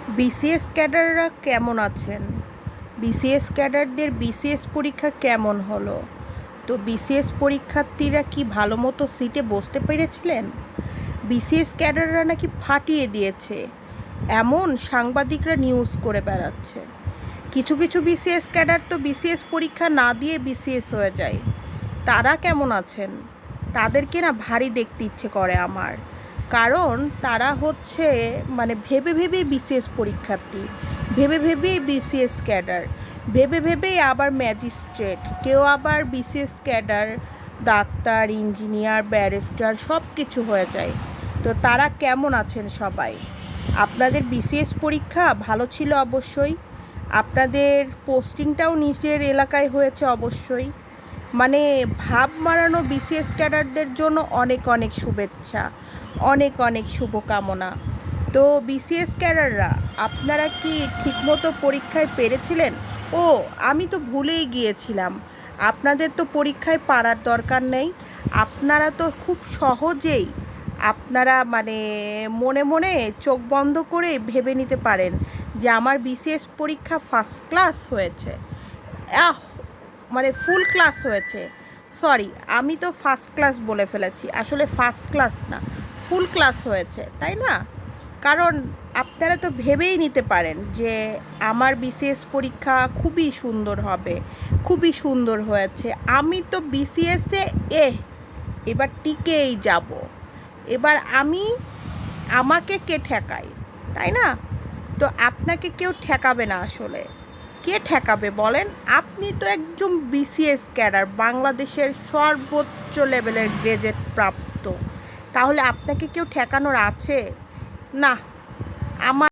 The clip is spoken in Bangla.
বিসিএস ক্যাডাররা কেমন আছেন? বিসিএস ক্যাডারদের বিসিএস পরীক্ষা কেমন হলো? তো বিসিএস পরীক্ষার্থীরা কি ভালো মতো সিটে বসতে পেরেছিলেন? বিসিএস ক্যাডাররা নাকি ফাটিয়ে দিয়েছে, এমন সাংবাদিকরা নিউজ করে বেড়াচ্ছে। কিছু কিছু বিসিএস ক্যাডার তো বিসিএস পরীক্ষা না দিয়ে বিসিএস হয়ে যায়। তারা কেমন আছেন? তাদেরকে না ভারী দেখতে ইচ্ছে করে আমার। কারণ তারা হচ্ছে ভেবে ভেবেই বিসিএস পরীক্ষার্থী, ভেবে ভেবেই বিসিএস ক্যাডার, ভেবে ভেবেই আবার ম্যাজিস্ট্রেট, কেউ আবার BCS cadre, doctor, engineer, barrister সব কিছু হয়ে যায়। তো তারা কেমন আছেন সবাই? আপনাদের বিসিএস পরীক্ষা ভালো ছিল অবশ্যই। আপনাদের পোস্টিংটাও নিজের এলাকায় হয়েছে অবশ্যই। ভাব মারানো বিসিএস ক্যাডারদের জন্য অনেক অনেক শুভেচ্ছা, অনেক অনেক শুভকামনা। তো বিসিএস ক্যাডাররা, আপনারা কি ঠিকমতো পরীক্ষায় পেরেছিলেন? ও, আমি তো ভুলেই গিয়েছিলাম, আপনাদের তো পরীক্ষায় পারার দরকার নেই। আপনারা তো খুব সহজেই আপনারা মনে মনে চোখ বন্ধ করে ভেবে নিতে পারেন যে আমার বিসিএস পরীক্ষা ফার্স্ট ক্লাস হয়েছে। আহ ফুল ক্লাস হয়েছে। সরি, আমি তো ফার্স্ট ক্লাস বলে ফেলেছি, আসলে ফার্স্ট ক্লাস না, ফুল ক্লাস হয়েছে, তাই না? কারণ আপনারা তো ভেবেই নিতে পারেন যে আমার বিসিএস পরীক্ষা খুবই সুন্দর হবে, খুবই সুন্দর হয়েছে। আমি তো বিসিএসে এবার টিকেই যাব। এবার আমাকে কে ঠেকায়, তাই না? তো আপনাকে কেউ ঠেকাবে না আসলে। কে ঠেকাবে বলেন? আপনি তো একজন বিসিএস ক্যাডার, বাংলাদেশের সর্বোচ্চ লেভেলের গ্রেজেট প্রাপ্ত। তাহলে আপনাকে কেউ ঠেকানোর আছে? না। আমার